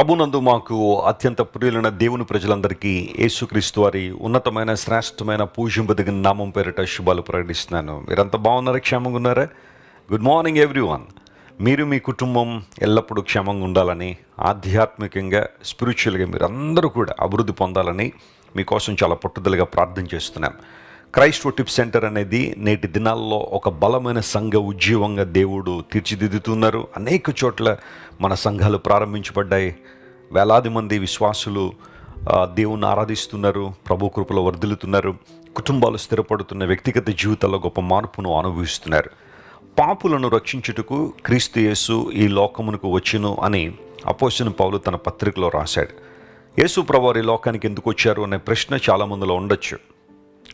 ప్రభునందు మాకు అత్యంత ప్రియులైన దేవుని ప్రజలందరికీ యేసుక్రీస్తు వారి ఉన్నతమైన శ్రేష్టమైన పూజింపదగిన నామం పేరిట శుభాలు ప్రకటిస్తున్నాను. మీరంతా బాగున్నారా? క్షేమంగా ఉన్నారా? Good morning everyone. మీరు మీ కుటుంబం ఎల్లప్పుడూ క్షేమంగా ఉండాలని, ఆధ్యాత్మికంగా స్పిరిచువల్గా మీరందరూ కూడా అభివృద్ధి పొందాలని మీకోసం చాలా పట్టుదలగా ప్రార్థన చేస్తున్నాం. క్రైస్ట్ వర్షిప్ సెంటర్ అనేది నేటి దినాల్లో ఒక బలమైన సంఘ ఉద్యమంగా దేవుడు తీర్చిదిద్దుతున్నారు. అనేక చోట్ల మన సంఘాలు ప్రారంభించబడ్డాయి. వేలాది మంది విశ్వాసులు దేవుణ్ణి ఆరాధిస్తున్నారు, ప్రభు కృపలో వర్ధిల్లుతున్నారు, కుటుంబాలు స్థిరపడుతున్న, వ్యక్తిగత జీవితాల్లో గొప్ప మార్పును అనుభవిస్తున్నారు. పాపులను రక్షించుటకు క్రీస్తు యేసు ఈ లోకమునకు వచ్చును అని అపోస్తలుడైన పౌలు తన పత్రికలో రాశాడు. యేసు ప్రభువారు ఈ లోకానికి ఎందుకు వచ్చారు అనే ప్రశ్న చాలామందిలో ఉండొచ్చు.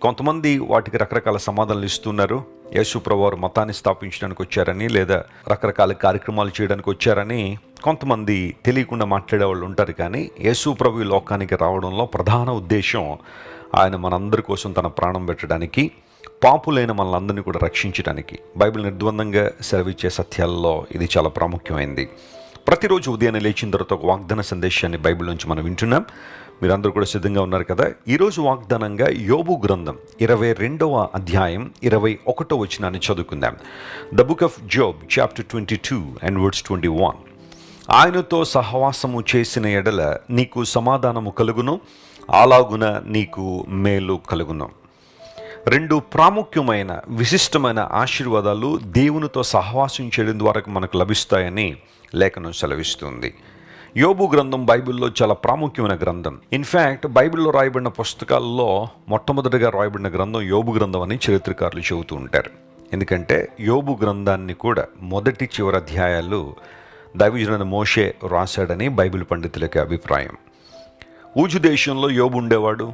కొంతమంది వాటికి రకరకాల సమాధానాలు ఇస్తున్నారు. యేసు ప్రభువారు మతాన్ని స్థాపించడానికి వచ్చారని, లేదా రకరకాల కార్యక్రమాలు చేయడానికి వచ్చారని కొంతమంది తెలియకుండా మాట్లాడే వాళ్ళు ఉంటారు. కానీ యేసు ప్రభు ఈ లోకానికి రావడంలో ప్రధాన ఉద్దేశం ఆయన మనందరి కోసం తన ప్రాణం పెట్టడానికి, పాపులైన మనలందరినీ కూడా రక్షించడానికి. బైబిల్ నిర్ద్వందంగా సెలవిచ్చే సత్యాల్లో ఇది చాలా ప్రాముఖ్యమైంది. ప్రతిరోజు ఉదయాన్నే లేచిన తర్వాత ఒక వాగ్దాన సందేశాన్ని బైబిల్ నుంచి మనం వింటున్నాం. మీరందరూ కూడా సిద్ధంగా ఉన్నారు కదా? ఈరోజు వాగ్దానంగా యోబు గ్రంథం 22వ అధ్యాయం 21వ వచనాన్ని చదువుకుందాం. The book of Job chapter 22 and words 21. ఆయనతో సహవాసము చేసిన ఎడల నీకు సమాధానము కలుగును, అలాగున నీకు మేలు కలుగును. రెండు ప్రాముఖ్యమైన విశిష్టమైన ఆశీర్వాదాలు దేవునితో సహవాసం చేయడం ద్వారా మనకు లభిస్తాయని లేఖనం సెలవిస్తుంది. యోబు గ్రంథం బైబిల్లో చాలా ప్రాముఖ్యమైన గ్రంథం. ఇన్ఫ్యాక్ట్ బైబిల్లో రాయబడిన పుస్తకాల్లో మొట్టమొదటిగా రాయబడిన గ్రంథం యోబు గ్రంథం అని చరిత్రకారులు చెబుతూ ఉంటారు. ఎందుకంటే యోబు గ్రంథాన్ని కూడా మొదటి చివరి అధ్యాయాలు దైవజనుడైన మోషే రాశాడని బైబిల్ పండితులకి అభిప్రాయం. ఊజు దేశంలో యోబు ఉండేవాడు.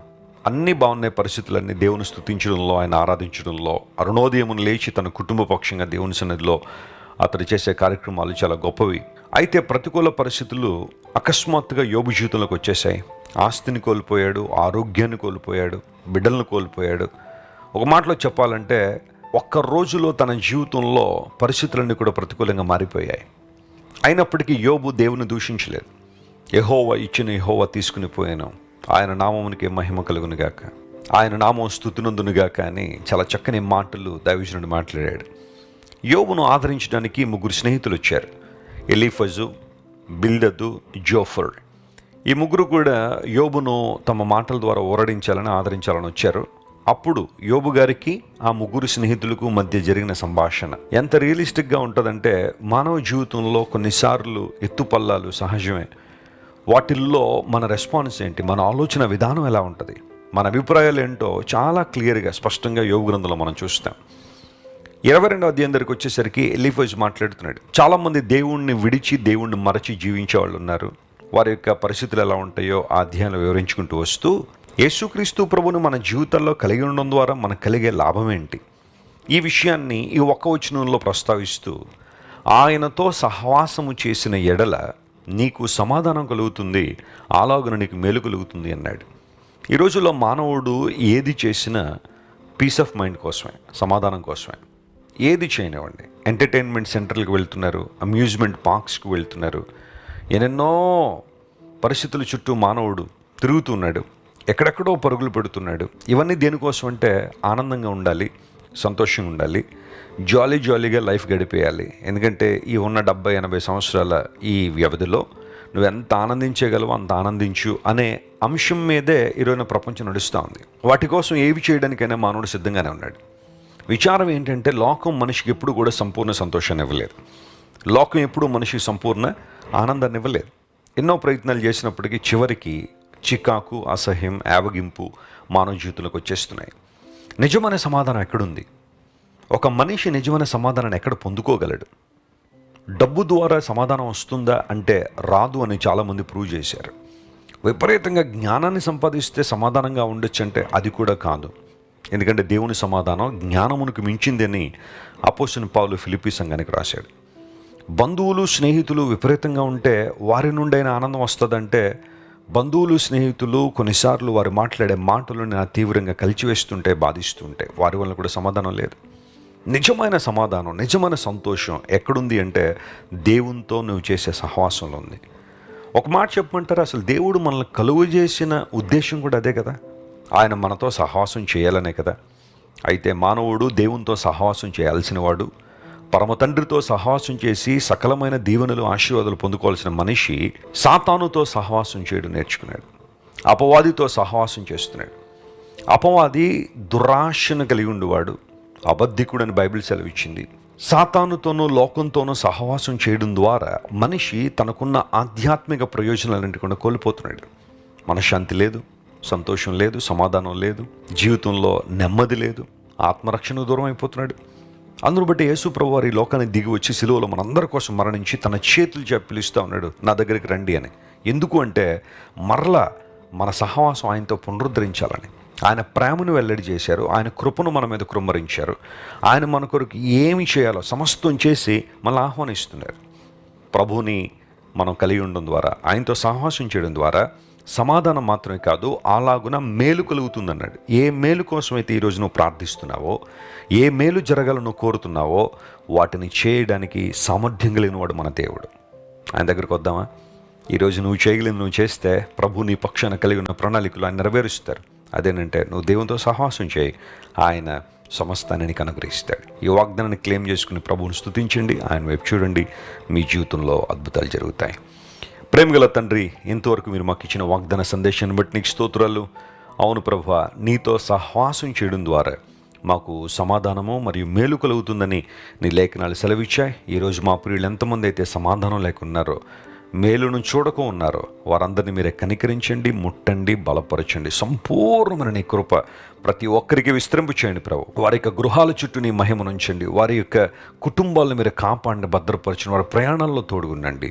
అన్ని బాగున్నాయి పరిస్థితులన్నీ. దేవుని స్తుతించడంలో, ఆయన ఆరాధించడంలో, అరుణోదయమును లేచి తన కుటుంబ పక్షంగా దేవుని సన్నిధిలో అతడు చేసే కార్యక్రమాలు చాలా గొప్పవి. అయితే ప్రతికూల పరిస్థితులు అకస్మాత్తుగా యోబు జీవితంలోకి వచ్చేసాయి. ఆస్తిని కోల్పోయాడు, ఆరోగ్యాన్ని కోల్పోయాడు, బిడ్డలను కోల్పోయాడు. ఒక మాటలో చెప్పాలంటే ఒక్క రోజులో తన జీవితంలో పరిస్థితులన్నీ కూడా ప్రతికూలంగా మారిపోయాయి. అయినప్పటికీ యోబు దేవుని దూషించలేదు. యెహోవా ఇచ్చిన యెహోవా తీసుకుని పోయాను, ఆయన నామమునికి మహిమ కలుగునుగాక, ఆయన నామం స్తుతినందునుగాక అని చాలా చక్కని మాటలు దైవజనుడు మాట్లాడాడు. యోబును ఆదరించడానికి ముగ్గురు స్నేహితులు వచ్చారు. Eliphaz, Bildad, Zophar. ఈ ముగ్గురు కూడా యోబును తమ మాటల ద్వారా ఊరడించాలని, ఆదరించాలని వచ్చారు. అప్పుడు యోబు గారికి ఆ ముగ్గురు స్నేహితులకు మధ్య జరిగిన సంభాషణ ఎంత రియలిస్టిక్గా ఉంటుందంటే, మానవ జీవితంలో కొన్నిసార్లు ఎత్తుపల్లాలు సహజమే. వాటిల్లో మన రెస్పాన్స్ ఏంటి, మన ఆలోచన విధానం ఎలా ఉంటుంది, మన అభిప్రాయాలు ఏంటో చాలా క్లియర్గా స్పష్టంగా యోబు గ్రంథంలో మనం చూస్తాం. 22వ అధ్యాయం దగ్గరికి వచ్చేసరికి ఎలీఫజ్ మాట్లాడుతున్నాడు. చాలామంది దేవుణ్ణి విడిచి దేవుణ్ణి మరచి జీవించే వాళ్ళు ఉన్నారు. వారి యొక్క పరిస్థితులు ఎలా ఉంటాయో ఆ అధ్యాయంలో వివరించుకుంటూ వస్తూ, యేసుక్రీస్తు ప్రభువును మన జీవితాల్లో కలిగి ఉండడం ద్వారా మనకు కలిగే లాభం ఏంటి, ఈ విషయాన్ని ఈ ఒక్క వచనంలో ప్రస్తావిస్తూ, ఆయనతో సహవాసము చేసిన ఎడల నీకు సమాధానం కలుగుతుంది, అలాగున నీకు మేలు కలుగుతుంది అన్నాడు. ఈ రోజుల్లో మానవుడు ఏది చేసినా పీస్ ఆఫ్ మైండ్ కోసమే, సమాధానం కోసమే. ఏది చేయనివ్వండి, ఎంటర్టైన్మెంట్ సెంటర్లకు వెళ్తున్నారు, అమ్యూజ్మెంట్ పార్క్స్కి వెళ్తున్నారు, ఎన్నెన్నో పరిస్థితుల చుట్టూ మానవుడు తిరుగుతున్నాడు, ఎక్కడెక్కడో పరుగులు పెడుతున్నాడు. ఇవన్నీ దేనికోసం అంటే ఆనందంగా ఉండాలి, సంతోషంగా ఉండాలి, జాలీగా లైఫ్ గడిపేయాలి. ఎందుకంటే ఈ ఉన్న 70-80 సంవత్సరాల ఈ వ్యవధిలో నువ్వు ఎంత ఆనందించగలవో అంత ఆనందించు అనే అంశం మీదే ఈరోజు ప్రపంచం నడుస్తూ ఉంది. వాటి కోసం ఏవి చేయడానికైనా మానవుడు సిద్ధంగానే ఉన్నాడు. విచారం ఏంటంటే, లోకం మనిషికి ఎప్పుడు కూడా సంపూర్ణ సంతోషాన్ని ఇవ్వలేదు. లోకం ఎప్పుడు మనిషికి సంపూర్ణ ఆనందాన్ని ఇవ్వలేదు. ఎన్నో ప్రయత్నాలు చేసినప్పటికీ చివరికి చికాకు, అసహ్యం, యావగింపు మానవ జీవితంలోకి వచ్చేస్తున్నాయి. నిజమైన సమాధానం ఎక్కడుంది? ఒక మనిషి నిజమైన సమాధానాన్ని ఎక్కడ పొందుకోగలడు? డబ్బు ద్వారా సమాధానం వస్తుందా అంటే రాదు అని చాలామంది ప్రూవ్ చేశారు. విపరీతంగా జ్ఞానాన్ని సంపాదిస్తే సమాధానంగా ఉండొచ్చు అంటే అది కూడా కాదు. ఎందుకంటే దేవుని సమాధానం జ్ఞానమునకు మించిందని అపోస్తలుడైన పౌలు ఫిలిప్పీ సంఘానికి రాశాడు. బంధువులు, స్నేహితులు విపరీతంగా ఉంటే వారి నుండైనా ఆనందం వస్తుందంటే, బంధువులు, స్నేహితులు కొన్నిసార్లు వారు మాట్లాడే మాటలు నా తీవ్రంగా కలిచివేస్తుంటే, బాధిస్తుంటే వారి వల్ల కూడా సమాధానం లేదు. నిజమైన సమాధానం, నిజమైన సంతోషం ఎక్కడుంది అంటే దేవునితో నువ్వు చేసే సహవాసంలో ఉంది. ఒక మాట చెప్పమంటారా, అసలు దేవుడు మనల్ని కలుగు చేసిన ఉద్దేశం కూడా అదే కదా. ఆయన మనతో సహవాసం చేయాలనే కదా. అయితే మానవుడు దేవునితో సహవాసం చేయాల్సిన వాడు. పరమ తండ్రితో సహవాసం చేసి సకలమైన దీవెనలు ఆశీర్వాదాలు పొందుకోవాల్సిన మనిషి సాతానుతో సహవాసం చేయడం నేర్చుకున్నాడు. అపవాదితో సహవాసం చేస్తున్నాడు. అపవాది దురాశను కలిగి ఉండేవాడు, అబద్ధికుడని బైబిల్ సెలవిచ్చింది. సాతానుతోనూ లోకంతోనూ సహవాసం చేయడం ద్వారా మనిషి తనకున్న ఆధ్యాత్మిక ప్రయోజనాలన్నింటి కూడా కోల్పోతున్నాడు. మనశ్శాంతి లేదు, సంతోషం లేదు, సమాధానం లేదు, జీవితంలో నెమ్మది లేదు, ఆత్మరక్షణకు దూరం అయిపోతున్నాడు. అందును బట్టి యేసు ప్రభువారు ఈ లోకానికి దిగి వచ్చి సిలువలో మనందరి కోసం మరణించి తన చేతులు చెప్పి పిలుస్తూ ఉన్నాడు, నా దగ్గరికి రండి అని. ఎందుకు అంటే మరలా మన సహవాసం ఆయనతో పునరుద్ధరించాలని. ఆయన ప్రేమను వెల్లడి చేశారు, ఆయన కృపను మన మీద కృమ్మరించారు. ఆయన మన కొరకు ఏమి చేయాలో సమస్తం చేసి మనల్ని ఆహ్వానిస్తున్నారు. ప్రభువుని మనం కలిగి ఉండడం ద్వారా, ఆయనతో సహవాసం చేయడం ద్వారా సమాధానం మాత్రమే కాదు, అలాగున మేలు కలుగుతుందన్నాడు. ఏ మేలు కోసమైతే ఈరోజు నువ్వు ప్రార్థిస్తున్నావో, ఏ మేలు జరగాలని నువ్వు కోరుతున్నావో వాటిని చేయడానికి సామర్థ్యం కలిగిన వాడు మన దేవుడు. ఆయన దగ్గరికి వద్దామా? ఈరోజు నువ్వు చేయగలిగిన నువ్వు చేస్తే ప్రభు నీ పక్షాన కలిగి ఉన్న ప్రణాళికలు ఆయన నెరవేరుస్తారు. అదేనంటే నువ్వు దేవునితో సహవాసం చేయి, ఆయన సమస్తాన్ని నీకు అనుగ్రహిస్తాడు. ఈ వాగ్దానాన్ని క్లెయిమ్ చేసుకుని ప్రభువుని స్తుతించండి, ఆయన వైపు చూడండి, మీ జీవితంలో అద్భుతాలు జరుగుతాయి. ప్రేమగల తండ్రి, ఇంతవరకు మీరు మాకు ఇచ్చిన వాగ్దాన సందేశాన్ని బట్టి నీకు స్తోత్రాలు. అవును ప్రభువా, నీతో సహవాసం చేయడం ద్వారా మాకు సమాధానము మరియు మేలు కలుగుతుందని నీ లేఖనాలు సెలవిచ్చాయి. ఈరోజు మా ప్రియులు ఎంతమంది అయితే సమాధానం లేకున్నారో, మేలును చూడకు ఉన్నారో వారందరినీ మీరే కనికరించండి, ముట్టండి, బలపరచండి. సంపూర్ణమైన నీ కృప ప్రతి ఒక్కరికి విస్తరింపు చేయండి ప్రభు. వారి యొక్క గృహాల చుట్టూ నీ మహిమను ఉంచండి. వారి యొక్క కుటుంబాలను మీరు కాపాడండి, భద్రపరచండి. వారి ప్రయాణాల్లో తోడుగుండండి.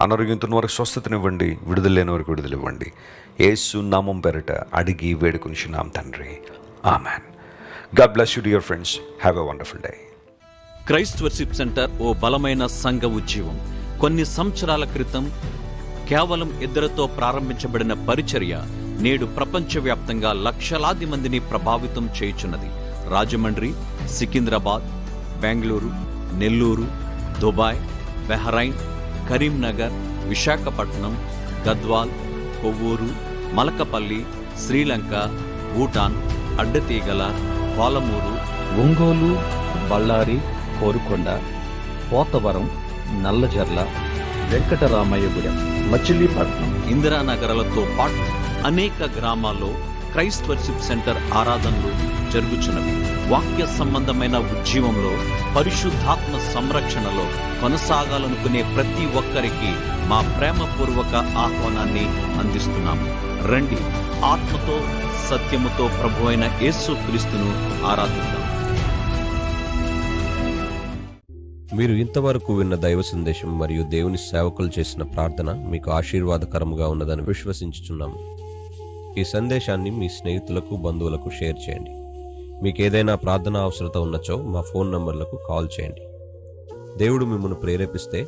అనారోగ్యంతో వారికి స్వస్థతనివ్వండి, విడుదల లేని వారికి విడుదల ఇవ్వండి. యేసు నామం పేరిట అడిగి వేడుకొనిచున్నాం తండ్రి, amen. God bless you dear friends. Have a wonderful day. Christ worship centre ఓ బలమైన సంఘ ఉద్యమం. కొన్ని సంవత్సరాల క్రితం కేవలం 2 ప్రారంభించబడిన పరిచర్య నేడు ప్రపంచవ్యాప్తంగా లక్షలాది మందిని ప్రభావితం చేయుచున్నది. రాజమండ్రి, సికింద్రాబాద్, బెంగళూరు, నెల్లూరు, దుబాయ్, బహ్రైన్, కరీంనగర్, విశాఖపట్నం, గద్వాల్, కొవ్వూరు, మలకపల్లి, శ్రీలంక, భూటాన్, అడ్డతీగల, పాలమూరు, ఒంగోలు, బళ్ళారి, కోరుకొండ, పోతవరం, నల్లజర్ల, వెంకటరామయ్యగూడెం, మచిలీపట్నం, ఇందిరానగర్లతో పాటు అనేక గ్రామాల్లో క్రైస్ట్ వర్షిప్ సెంటర్ ఆరాధనలు జరుగుచున్నవి. వాక్య సంబంధమైన ఉద్యమంలో, పరిశుద్ధాత్మ సంరక్షణలో కొనసాగాలనుకునే ప్రతి ఒక్కరికి మా ప్రేమపూర్వక ఆహ్వానాన్ని అందిస్తున్నాము. రండి, ఆత్మతో సత్యముతో ప్రభువైన యేసు క్రీస్తును ఆరాధిద్దాం. మీరు ఇంతవరకు విన్న దైవ సందేశం మరియు దేవుని సేవకులు చేసిన ప్రార్థన మీకు ఆశీర్వాదకరముగా ఉన్నదని విశ్వసించుచున్నాము. ఈ సందేశాన్ని మీ స్నేహితులకు, బంధువులకు షేర్ చేయండి. మీకు ఏదైనా ప్రార్థన అవసరత ఉన్నచో మా ఫోన్ నంబర్లకు కాల్ చేయండి. దేవుడు మిమ్మల్ని ప్రేరేపిస్తే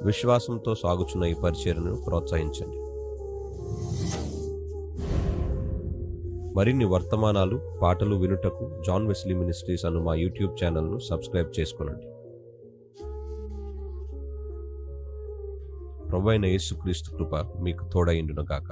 విశ్వాసంతో సాగుచున్న ఈ పరిచర్యను ప్రోత్సహించండి. మరిన్ని వర్తమానాలు, పాటలు వినుటకు జాన్ వెస్లీ మినిస్ట్రీస్ అను మా యూట్యూబ్ ఛానల్ను సబ్స్క్రైబ్ చేసుకొనండి. ప్రభువైన యేసుక్రీస్తు కృప మీకు తోడైండును గాక.